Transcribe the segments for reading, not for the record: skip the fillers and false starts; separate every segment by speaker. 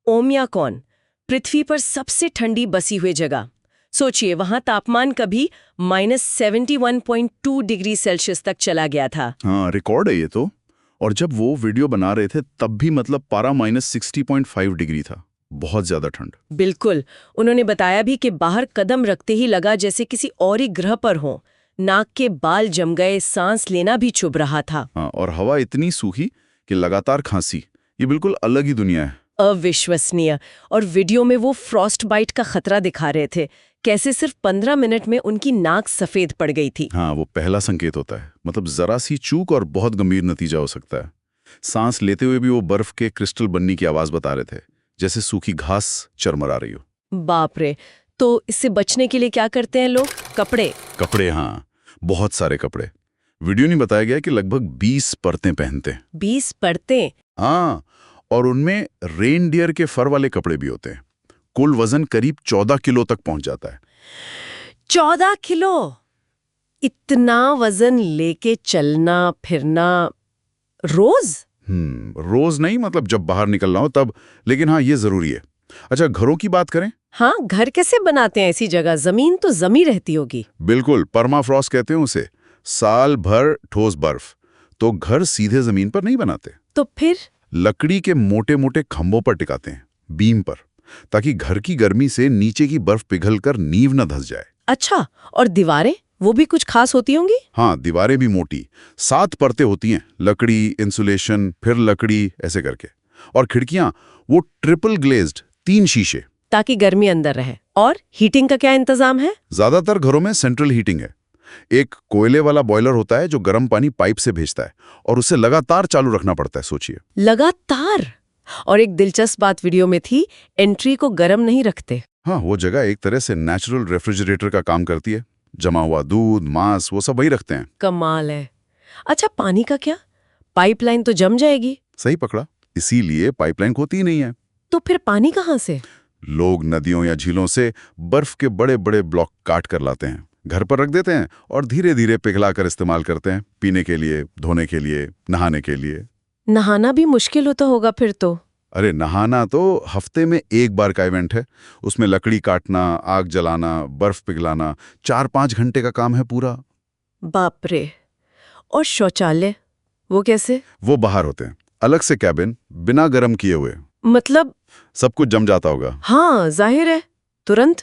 Speaker 1: ओमियाकॉन, पृथ्वी पर सबसे ठंडी बसी हुई जगह। सोचिए, वहां तापमान कभी -71.2 डिग्री सेल्सियस तक चला गया था।
Speaker 2: हाँ, रिकॉर्ड है ये तो। और जब वो वीडियो बना रहे थे तब भी मतलब पारा -60.5 डिग्री था। बहुत ज्यादा ठंड।
Speaker 1: बिल्कुल। उन्होंने बताया भी कि बाहर कदम रखते ही लगा जैसे किसी और ही ग्रह पर हो। नाक के बाल जम गए, सांस लेना भी चुभ रहा था।
Speaker 2: हाँ, और हवा इतनी सूखी कि लगातार खांसी। ये बिल्कुल अलग ही दुनिया है।
Speaker 1: अविश्वसनीय। और वीडियो में वो फ्रॉस्ट बाइट का खतरा दिखा रहे थे, कैसे सिर्फ 15 मिनट में उनकी नाक सफेद पड़ गई थी।
Speaker 2: हाँ, वो पहला संकेत होता है। मतलब जरा सी चूक और बहुत गंभीर नतीजा हो सकता है। सांस लेते हुए भी वो बर्फ के क्रिस्टल बनने की आवाज बता रहे थे, जैसे सूखी घास चरमरा रही हो।
Speaker 1: बाप रे। तो इससे बचने के लिए क्या करते हैं लोग?
Speaker 2: कपड़े, हाँ, बहुत सारे कपड़े। वीडियो नहीं बताया गया कि लगभग 20 परतें पहनते हैं।
Speaker 1: 20 परतें?
Speaker 2: हाँ, और उनमें रेनडियर के फर वाले कपड़े भी होते हैं। कुल वजन करीब 14 किलो तक पहुंच जाता है।
Speaker 1: 14 किलो? इतना वजन लेके चलना फिरना रोज?
Speaker 2: रोज नहीं, मतलब जब बाहर निकलना हो तब। लेकिन हाँ, ये जरूरी है। अच्छा, घरों की बात करें।
Speaker 1: हाँ, घर कैसे बनाते हैं ऐसी जगह? जमीन तो जमी रहती होगी।
Speaker 2: बिल्कुल, परमाफ्रॉस्ट कहते हैं उसे। साल भर ठोस बर्फ। तो घर सीधे जमीन पर नहीं बनाते।
Speaker 1: तो फिर?
Speaker 2: लकड़ी के मोटे मोटे खंभों पर टिकाते हैं, बीम पर, ताकि घर की गर्मी से नीचे की बर्फ पिघलकर नींव न धंस जाए।
Speaker 1: अच्छा, और दीवारें, वो भी कुछ खास होती होंगी?
Speaker 2: हाँ, दीवारें भी मोटी, 7 परतें होती हैं। लकड़ी, इंसुलेशन, फिर लकड़ी, ऐसे करके। और खिड़कियां वो ट्रिपल ग्लेज्ड, 3 शीशे,
Speaker 1: ताकि गर्मी अंदर रहे। और हीटिंग का क्या इंतजाम है?
Speaker 2: ज्यादातर घरों में सेंट्रल हीटिंग है। एक कोयले वाला बॉयलर होता है जो गर्म पानी पाइप से भेजता है, और उसे लगातार चालू रखना पड़ता है। सोचिए,
Speaker 1: लगातार। और एक दिलचस्प बात वीडियो में थी, एंट्री को गर्म नहीं रखते।
Speaker 2: हाँ, वो जगह एक तरह से नेचुरल रेफ्रिजरेटर का काम करती है। जमा हुआ दूध, मांस, वो सब वही रखते हैं।
Speaker 1: कमाल है। अच्छा, पानी का क्या? पाइपलाइन तो जम जाएगी।
Speaker 2: सही पकड़ा, इसीलिए पाइपलाइन होती ही नहीं है।
Speaker 1: तो फिर पानी कहाँ से?
Speaker 2: लोग नदियों या झीलों से बर्फ के बड़े बड़े ब्लॉक काट कर लाते हैं, घर पर रख देते हैं और धीरे धीरे पिघलाकर इस्तेमाल करते हैं, पीने के लिए, धोने के लिए, नहाने के लिए।
Speaker 1: नहाना भी मुश्किल होता होगा फिर तो।
Speaker 2: अरे, नहाना तो हफ्ते में एक बार का इवेंट है। उसमें लकड़ी काटना, आग जलाना, बर्फ पिघलाना, 4-5 घंटे का काम है पूरा।
Speaker 1: बाप रे। और शौचालय, वो कैसे?
Speaker 2: वो बाहर होते हैं, अलग से कैबिन, बिना गर्म किए हुए।
Speaker 1: मतलब?
Speaker 2: सब कुछ जम जाता होगा।
Speaker 1: हाँ, जाहिर है, तुरंत।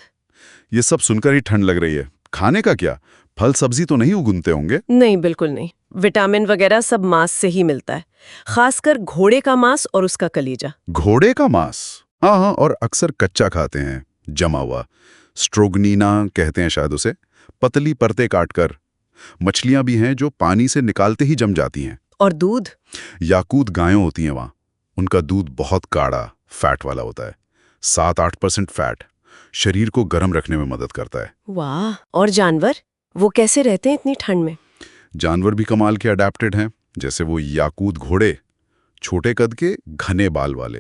Speaker 2: ये सब सुनकर ही ठंड लग रही है। खाने का क्या? फल सब्जी तो नहीं उगते होंगे?
Speaker 1: नहीं, बिल्कुल नहीं। विटामिन वगैरह सब मांस से ही मिलता है, खासकर घोड़े का मांस और उसका कलीजा।
Speaker 2: घोड़े का मांस? हाँ हाँ, और अक्सर कच्चा खाते हैं, जमा हुआ। स्ट्रोगनीना कहते हैं शायद उसे। पतली परतें काटकर। मछलियां भी हैं जो पानी से निकालते ही जम जाती हैं।
Speaker 1: और दूध?
Speaker 2: याकूत गायें होती हैं वहां। उनका दूध बहुत गाढ़ा, फैट वाला होता है, 7-8% फैट। शरीर को गर्म रखने में मदद करता है।
Speaker 1: वाह। और जानवर, वो कैसे रहते हैं इतनी ठंड में?
Speaker 2: जानवर भी कमाल के अडेप्टेड हैं। जैसे वो याकूत घोड़े, छोटे कद के, घने बाल वाले।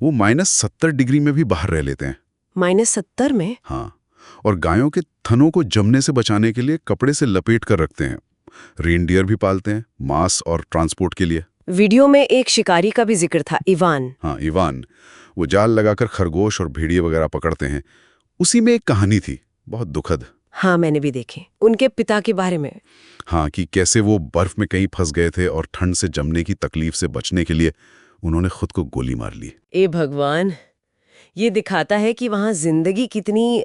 Speaker 2: वो -70 डिग्री में भी बाहर रह लेते हैं।
Speaker 1: -70 में?
Speaker 2: हाँ, और गायों के थनों को जमने से बचाने के लिए कपड़े से लपेट कर रखते हैं। रेनडियर भी पालते हैं, मांस और ट्रांसपोर्ट के लिए।
Speaker 1: वीडियो में एक शिकारी का भी जिक्र था, इवान।
Speaker 2: हाँ, इवान। वो जाल लगाकर खरगोश और भेड़िए वगैरह पकड़ते हैं। उसी में एक कहानी थी, बहुत दुखद।
Speaker 1: हाँ, मैंने भी देखी, उनके पिता के बारे में।
Speaker 2: हाँ, कि कैसे वो बर्फ में कहीं फंस गए थे और ठंड से जमने की तकलीफ से बचने के लिए उन्होंने खुद को गोली मार ली।
Speaker 1: ए भगवान। ये दिखाता है कि वहां जिंदगी कितनी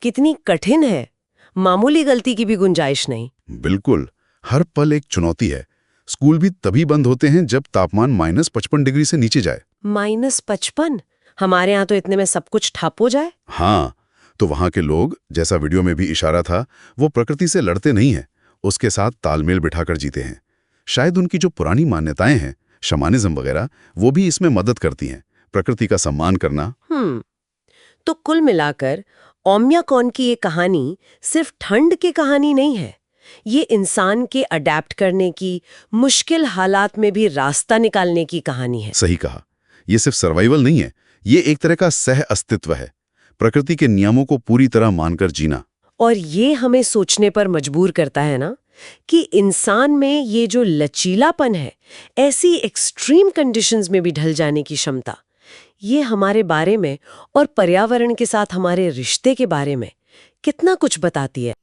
Speaker 1: कितनी कठिन है। मामूली गलती की भी गुंजाइश नहीं।
Speaker 2: बिल्कुल, हर पल एक चुनौती है। स्कूल भी तभी बंद होते हैं जब तापमान -55 डिग्री से नीचे जाए।
Speaker 1: -55? हमारे यहाँ तो इतने में सब कुछ ठप हो जाए।
Speaker 2: हाँ, तो वहां के लोग, जैसा वीडियो में भी इशारा था, वो प्रकृति से लड़ते नहीं हैं, उसके साथ तालमेल बिठाकर जीते हैं। शायद उनकी जो पुरानी मान्यताएं हैं, शमानिज्म वगैरह, वो भी इसमें मदद करती हैं, प्रकृति का सम्मान करना।
Speaker 1: तो कुल मिलाकर ओमियाकॉन की ये कहानी सिर्फ ठंड की कहानी नहीं है। ये इंसान के अडेप्ट करने की, मुश्किल हालात में भी रास्ता निकालने की कहानी है।
Speaker 2: सही कहा, ये सिर्फ सर्वाइवल नहीं है, ये एक तरह का सह अस्तित्व है, प्रकृति के नियमों को पूरी तरह मानकर जीना।
Speaker 1: और ये हमें सोचने पर मजबूर करता है ना, कि इंसान में ये जो लचीलापन है, ऐसी एक्सट्रीम कंडीशंस में भी ढल जाने की क्षमता, ये हमारे बारे में और पर्यावरण के साथ हमारे रिश्ते के बारे में कितना कुछ बताती है।